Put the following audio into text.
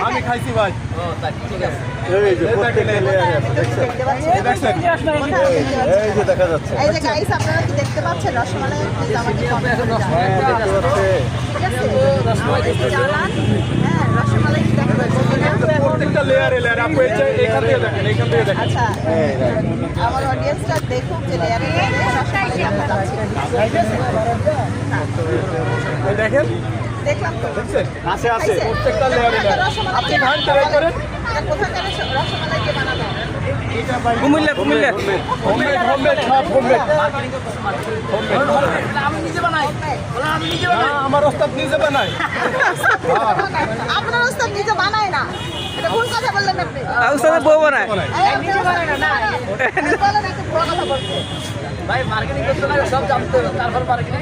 আমি খাইছি ভাই। দেখা যাচ্ছে। এই যে গাইস আপনারা কি দেখতে পাচ্ছেন রসমালাই আমাকে জানান। হ্যাঁ রসমালাই কি দেখা যাচ্ছে প্রত্যেকটা লেয়ারে লেয়ারে আপু এখান থেকে দেখেন এইখান থেকে দেখেন। আচ্ছা আমার অডিয়েন্সটা দেখুক যে লেয়ারে লেয়ারে রসমালাই দেখা যাচ্ছে। দেখেন দেখলাম তো দেখছেন আছে আছে প্রত্যেকটা লেয়ারে লেয়ারে আপনি ভান ট্রাই করেন। কোথাকার রসমালাই কে বানানো? কুমিল্লা কুমিল্লা হোমমেড হোমমেড সব হোমমেড। আমি নিজে বানাই আমার ওস্তাদ নিজে বানায়। আপনার ওস্তাদ নিজে বানায় না, এটা ভুল কথা বললেন আপনি। উস্তাদের বউ বানায় নিজে বানায় না বলেন একটা ভুল কথা বলছেন। ভাই মার্কেটিং করতে লাগে সব জানতে হবে তারপর মার্কেটিং